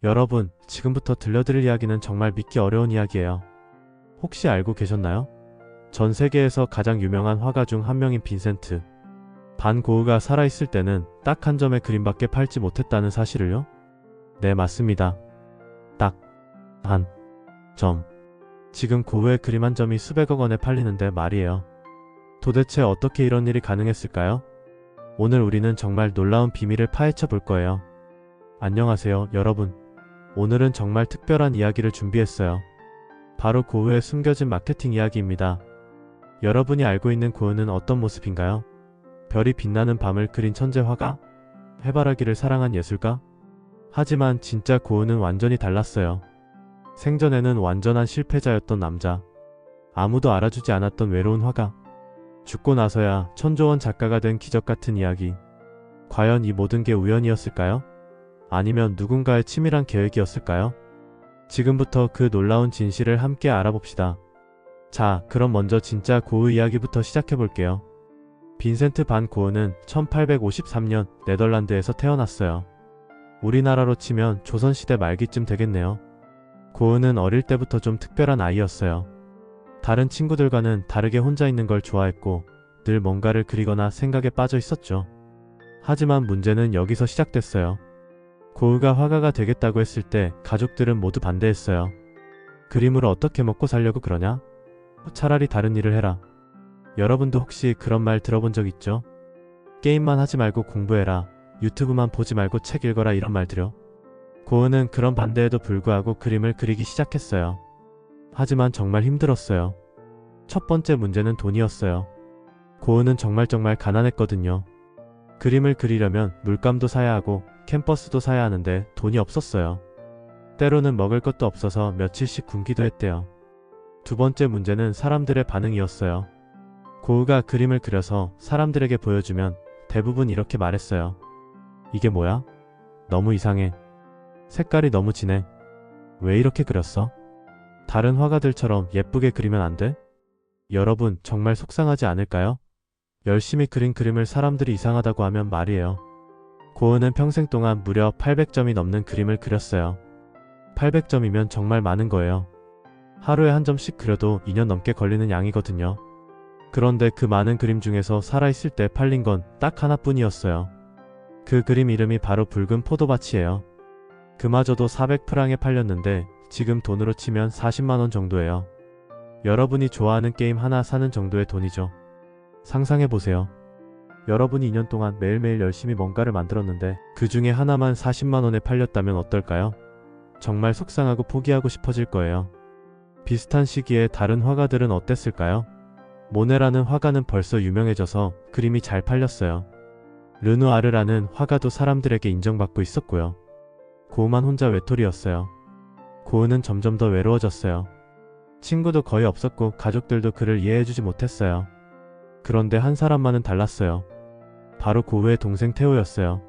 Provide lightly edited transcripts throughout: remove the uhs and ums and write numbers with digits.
여러분, 지금부터 들려드릴 이야기는 정말 믿기 어려운 이야기예요. 혹시 알고 계셨나요? 전 세계에서 가장 유명한 화가 중 한 명인 빈센트 반 고흐가 살아있을 때는 딱 한 점의 그림밖에 팔지 못했다는 사실을요? 네, 맞습니다. 딱 한 점. 지금 고흐의 그림 한 점이 수백억 원에 팔리는데 말이에요. 도대체 어떻게 이런 일이 가능했을까요? 오늘 우리는 정말 놀라운 비밀을 파헤쳐 볼 거예요. 안녕하세요, 여러분. 오늘은 정말 특별한 이야기를 준비했어요. 바로 고흐의 숨겨진 마케팅 이야기입니다. 여러분이 알고 있는 고흐는 어떤 모습인가요? 별이 빛나는 밤을 그린 천재 화가? 해바라기를 사랑한 예술가? 하지만 진짜 고흐는 완전히 달랐어요. 생전에는 완전한 실패자였던 남자. 아무도 알아주지 않았던 외로운 화가. 죽고 나서야 천조원 작가가 된 기적 같은 이야기. 과연 이 모든 게 우연이었을까요? 아니면 누군가의 치밀한 계획이었을까요? 지금부터 그 놀라운 진실을 함께 알아봅시다. 자, 그럼 먼저 진짜 고흐 이야기부터 시작해볼게요. 빈센트 반 고흐는 1853년 네덜란드에서 태어났어요. 우리나라로 치면 조선시대 말기쯤 되겠네요. 고흐는 어릴 때부터 좀 특별한 아이였어요. 다른 친구들과는 다르게 혼자 있는 걸 좋아했고 늘 뭔가를 그리거나 생각에 빠져 있었죠. 하지만 문제는 여기서 시작됐어요. 고흐가 화가가 되겠다고 했을 때 가족들은 모두 반대했어요. 그림으로 어떻게 먹고 살려고 그러냐? 차라리 다른 일을 해라. 여러분도 혹시 그런 말 들어본 적 있죠? 게임만 하지 말고 공부해라. 유튜브만 보지 말고 책 읽어라, 이런 말들요. 고흐는 그런 반대에도 불구하고 그림을 그리기 시작했어요. 하지만 정말 힘들었어요. 첫 번째 문제는 돈이었어요. 고흐는 정말 가난했거든요. 그림을 그리려면 물감도 사야 하고 캔버스도 사야 하는데 돈이 없었어요. 때로는 먹을 것도 없어서 며칠씩 굶기도 했대요. 두 번째 문제는 사람들의 반응이었어요. 고흐가 그림을 그려서 사람들에게 보여주면 대부분 이렇게 말했어요. 이게 뭐야? 너무 이상해. 색깔이 너무 진해. 왜 이렇게 그렸어? 다른 화가들처럼 예쁘게 그리면 안 돼? 여러분, 정말 속상하지 않을까요? 열심히 그린 그림을 사람들이 이상하다고 하면 말이에요. 고흐는 평생 동안 무려 800점이 넘는 그림을 그렸어요. 800점이면 정말 많은 거예요. 하루에 한 점씩 그려도 2년 넘게 걸리는 양이거든요. 그런데 그 많은 그림 중에서 살아있을 때 팔린 건 딱 하나뿐이었어요. 그 그림 이름이 바로 붉은 포도밭이에요. 그마저도 400프랑에 팔렸는데 지금 돈으로 치면 40만원 정도예요. 여러분이 좋아하는 게임 하나 사는 정도의 돈이죠. 상상해보세요. 여러분이 2년 동안 매일매일 열심히 뭔가를 만들었는데 그 중에 하나만 40만원에 팔렸다면 어떨까요? 정말 속상하고 포기하고 싶어질 거예요. 비슷한 시기에 다른 화가들은 어땠을까요? 모네라는 화가는 벌써 유명해져서 그림이 잘 팔렸어요. 르누아르라는 화가도 사람들에게 인정받고 있었고요. 고흐만 혼자 외톨이였어요. 고흐는 점점 더 외로워졌어요. 친구도 거의 없었고 가족들도 그를 이해해주지 못했어요. 그런데 한 사람만은 달랐어요. 바로 고흐의 동생 테오였어요.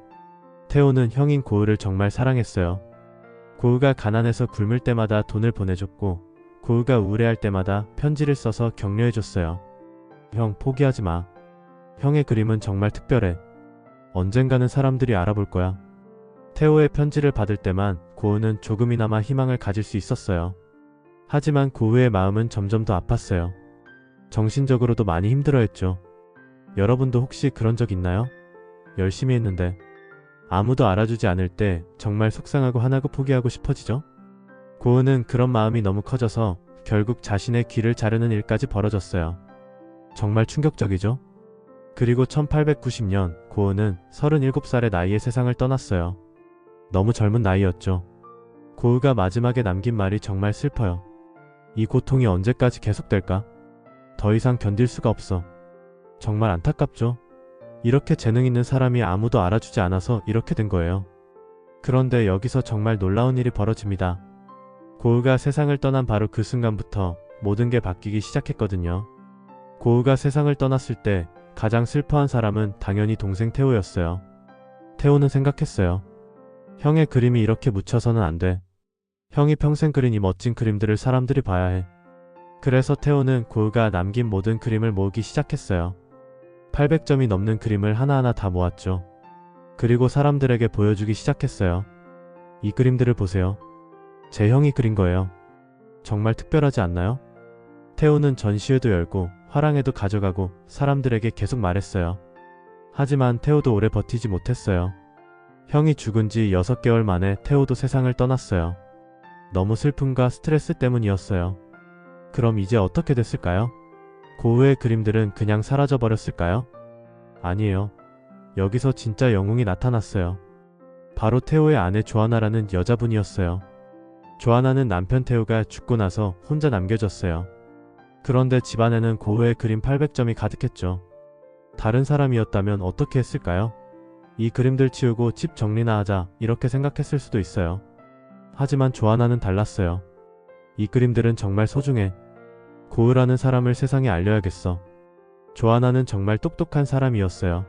테오는 형인 고흐를 정말 사랑했어요. 고흐가 가난해서 굶을 때마다 돈을 보내줬고 고흐가 우울해할 때마다 편지를 써서 격려해줬어요. 형, 포기하지 마. 형의 그림은 정말 특별해. 언젠가는 사람들이 알아볼 거야. 테오의 편지를 받을 때만 고흐는 조금이나마 희망을 가질 수 있었어요. 하지만 고흐의 마음은 점점 더 아팠어요. 정신적으로도 많이 힘들어했죠. 여러분도 혹시 그런 적 있나요? 열심히 했는데 아무도 알아주지 않을 때 정말 속상하고 화나고 포기하고 싶어지죠? 고흐는 그런 마음이 너무 커져서 결국 자신의 귀를 자르는 일까지 벌어졌어요. 정말 충격적이죠? 그리고 1890년 고흐는 37살의 나이에 세상을 떠났어요. 너무 젊은 나이였죠. 고흐가 마지막에 남긴 말이 정말 슬퍼요. 이 고통이 언제까지 계속될까? 더 이상 견딜 수가 없어. 정말 안타깝죠? 이렇게 재능 있는 사람이 아무도 알아주지 않아서 이렇게 된 거예요. 그런데 여기서 정말 놀라운 일이 벌어집니다. 고흐가 세상을 떠난 바로 그 순간부터 모든 게 바뀌기 시작했거든요. 고흐가 세상을 떠났을 때 가장 슬퍼한 사람은 당연히 동생 테오였어요. 테오는 생각했어요. 형의 그림이 이렇게 묻혀서는 안 돼. 형이 평생 그린 이 멋진 그림들을 사람들이 봐야 해. 그래서 테오는 고흐가 남긴 모든 그림을 모으기 시작했어요. 800점이 넘는 그림을 하나하나 다 모았죠. 그리고 사람들에게 보여주기 시작했어요. 이 그림들을 보세요. 제 형이 그린 거예요. 정말 특별하지 않나요? 태호는 전시회도 열고 화랑에도 가져가고 사람들에게 계속 말했어요. 하지만 태호도 오래 버티지 못했어요. 형이 죽은 지 6개월 만에 태호도 세상을 떠났어요. 너무 슬픔과 스트레스 때문이었어요. 그럼 이제 어떻게 됐을까요? 고흐의 그림들은 그냥 사라져 버렸을까요? 아니에요. 여기서 진짜 영웅이 나타났어요. 바로 태호의 아내 조아나라는 여자분이었어요. 조아나는 남편 태호가 죽고 나서 혼자 남겨졌어요. 그런데 집안에는 고흐의 그림 800점이 가득했죠. 다른 사람이었다면 어떻게 했을까요? 이 그림들 치우고 집 정리나 하자 이렇게 생각했을 수도 있어요. 하지만 조아나는 달랐어요. 이 그림들은 정말 소중해. 고흐라는 사람을 세상에 알려야겠어. 조아나는 정말 똑똑한 사람이었어요.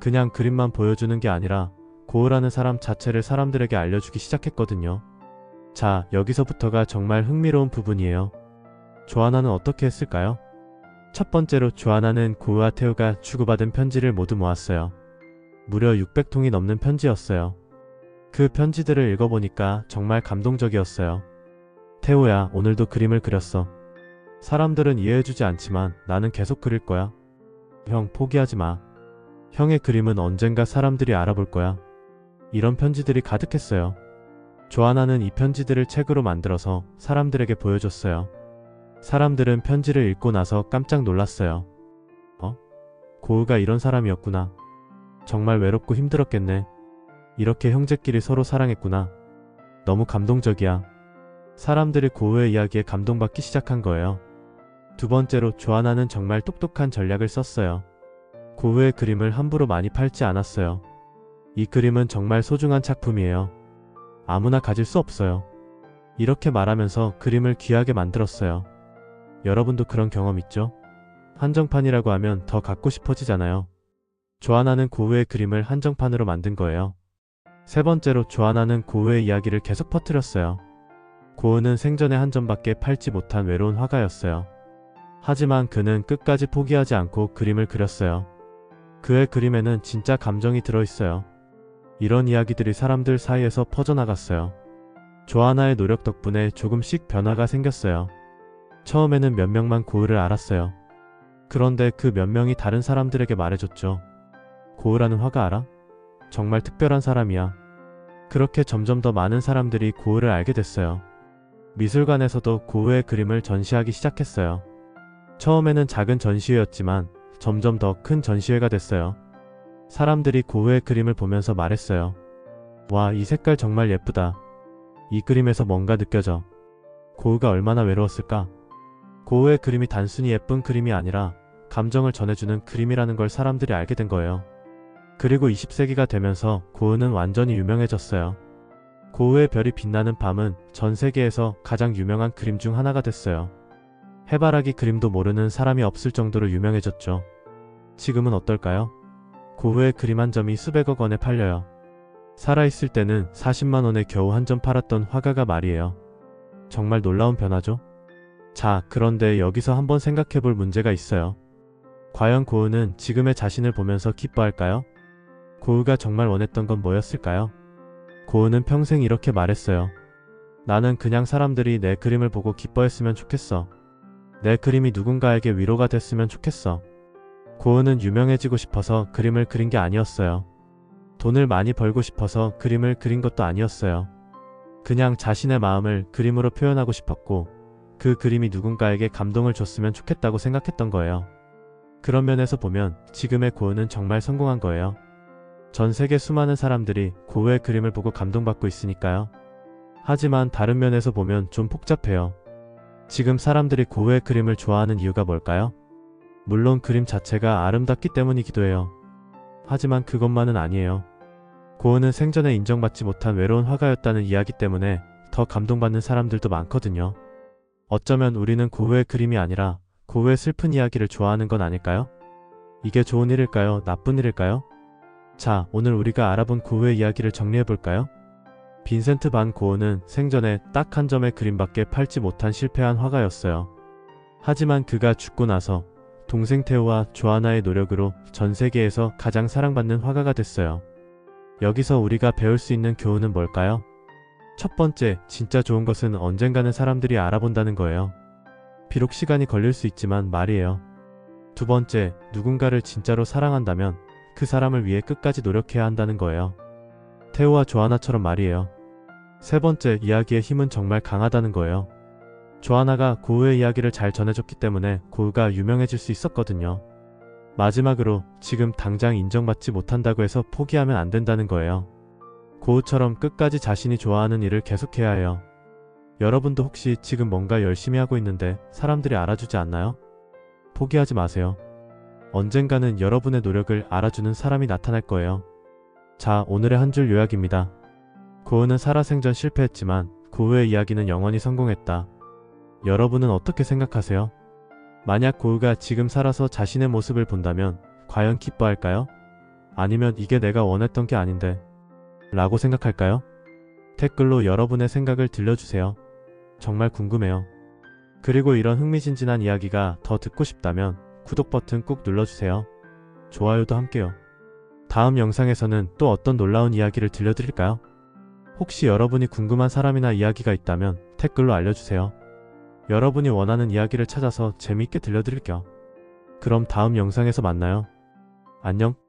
그냥 그림만 보여주는 게 아니라 고흐라는 사람 자체를 사람들에게 알려주기 시작했거든요. 자, 여기서부터가 정말 흥미로운 부분이에요. 조아나는 어떻게 했을까요? 첫 번째로 조아나는 고흐와 태호가 주고받은 편지를 모두 모았어요. 무려 600통이 넘는 편지였어요. 그 편지들을 읽어보니까 정말 감동적이었어요. 태호야, 오늘도 그림을 그렸어. 사람들은 이해해주지 않지만 나는 계속 그릴 거야. 형, 포기하지 마. 형의 그림은 언젠가 사람들이 알아볼 거야. 이런 편지들이 가득했어요. 조아나는 이 편지들을 책으로 만들어서 사람들에게 보여줬어요. 사람들은 편지를 읽고 나서 깜짝 놀랐어요. 고흐가 이런 사람이었구나. 정말 외롭고 힘들었겠네. 이렇게 형제끼리 서로 사랑했구나. 너무 감동적이야. 사람들이 고흐의 이야기에 감동받기 시작한 거예요. 두 번째로 조아나는 정말 똑똑한 전략을 썼어요. 고흐의 그림을 함부로 많이 팔지 않았어요. 이 그림은 정말 소중한 작품이에요. 아무나 가질 수 없어요. 이렇게 말하면서 그림을 귀하게 만들었어요. 여러분도 그런 경험 있죠? 한정판이라고 하면 더 갖고 싶어지잖아요. 조아나는 고흐의 그림을 한정판으로 만든 거예요. 세 번째로 조아나는 고흐의 이야기를 계속 퍼뜨렸어요. 고흐는 생전에 한 점밖에 팔지 못한 외로운 화가였어요. 하지만 그는 끝까지 포기하지 않고 그림을 그렸어요. 그의 그림에는 진짜 감정이 들어있어요. 이런 이야기들이 사람들 사이에서 퍼져나갔어요. 조아나의 노력 덕분에 조금씩 변화가 생겼어요. 처음에는 몇 명만 고흐를 알았어요. 그런데 그 몇 명이 다른 사람들에게 말해줬죠. 고흐라는 화가 알아? 정말 특별한 사람이야. 그렇게 점점 더 많은 사람들이 고흐를 알게 됐어요. 미술관에서도 고흐의 그림을 전시하기 시작했어요. 처음에는 작은 전시회였지만 점점 더 큰 전시회가 됐어요. 사람들이 고흐의 그림을 보면서 말했어요. 와, 이 색깔 정말 예쁘다. 이 그림에서 뭔가 느껴져. 고흐가 얼마나 외로웠을까? 고흐의 그림이 단순히 예쁜 그림이 아니라 감정을 전해주는 그림이라는 걸 사람들이 알게 된 거예요. 그리고 20세기가 되면서 고흐는 완전히 유명해졌어요. 고흐의 별이 빛나는 밤은 전 세계에서 가장 유명한 그림 중 하나가 됐어요. 해바라기 그림도 모르는 사람이 없을 정도로 유명해졌죠. 지금은 어떨까요? 고흐의 그림 한 점이 수백억 원에 팔려요. 살아있을 때는 40만 원에 겨우 한 점 팔았던 화가가 말이에요. 정말 놀라운 변화죠? 자, 그런데 여기서 한번 생각해볼 문제가 있어요. 과연 고흐는 지금의 자신을 보면서 기뻐할까요? 고흐가 정말 원했던 건 뭐였을까요? 고흐는 평생 이렇게 말했어요. 나는 그냥 사람들이 내 그림을 보고 기뻐했으면 좋겠어. 내 그림이 누군가에게 위로가 됐으면 좋겠어. 고흐는 유명해지고 싶어서 그림을 그린 게 아니었어요. 돈을 많이 벌고 싶어서 그림을 그린 것도 아니었어요. 그냥 자신의 마음을 그림으로 표현하고 싶었고 그 그림이 누군가에게 감동을 줬으면 좋겠다고 생각했던 거예요. 그런 면에서 보면 지금의 고흐는 정말 성공한 거예요. 전 세계 수많은 사람들이 고흐의 그림을 보고 감동받고 있으니까요. 하지만 다른 면에서 보면 좀 복잡해요. 지금 사람들이 고흐의 그림을 좋아하는 이유가 뭘까요? 물론 그림 자체가 아름답기 때문이기도 해요. 하지만 그것만은 아니에요. 고흐는 생전에 인정받지 못한 외로운 화가였다는 이야기 때문에 더 감동받는 사람들도 많거든요. 어쩌면 우리는 고흐의 그림이 아니라 고흐의 슬픈 이야기를 좋아하는 건 아닐까요? 이게 좋은 일일까요? 나쁜 일일까요? 자, 오늘 우리가 알아본 고흐의 이야기를 정리해볼까요? 빈센트 반 고흐는 생전에 딱 한 점의 그림밖에 팔지 못한 실패한 화가였어요. 하지만 그가 죽고 나서 동생 태호와 조아나의 노력으로 전 세계에서 가장 사랑받는 화가가 됐어요. 여기서 우리가 배울 수 있는 교훈은 뭘까요? 첫 번째, 진짜 좋은 것은 언젠가는 사람들이 알아본다는 거예요. 비록 시간이 걸릴 수 있지만 말이에요. 두 번째, 누군가를 진짜로 사랑한다면 그 사람을 위해 끝까지 노력해야 한다는 거예요. 테오와 조아나처럼 말이에요. 세 번째, 이야기의 힘은 정말 강하다는 거예요. 조아나가 고우의 이야기를 잘 전해줬기 때문에 고우가 유명해질 수 있었거든요. 마지막으로, 지금 당장 인정받지 못한다고 해서 포기하면 안 된다는 거예요. 고우처럼 끝까지 자신이 좋아하는 일을 계속해야 해요. 여러분도 혹시 지금 뭔가 열심히 하고 있는데 사람들이 알아주지 않나요? 포기하지 마세요. 언젠가는 여러분의 노력을 알아주는 사람이 나타날 거예요. 자, 오늘의 한 줄 요약입니다. 고우는 살아생전 실패했지만 고우의 이야기는 영원히 성공했다. 여러분은 어떻게 생각하세요? 만약 고우가 지금 살아서 자신의 모습을 본다면 과연 기뻐할까요? 아니면 이게 내가 원했던 게 아닌데 라고 생각할까요? 댓글로 여러분의 생각을 들려주세요. 정말 궁금해요. 그리고 이런 흥미진진한 이야기가 더 듣고 싶다면 구독 버튼 꾹 눌러주세요. 좋아요도 함께요. 다음 영상에서는 또 어떤 놀라운 이야기를 들려드릴까요? 혹시 여러분이 궁금한 사람이나 이야기가 있다면 댓글로 알려주세요. 여러분이 원하는 이야기를 찾아서 재미있게 들려드릴게요. 그럼 다음 영상에서 만나요. 안녕.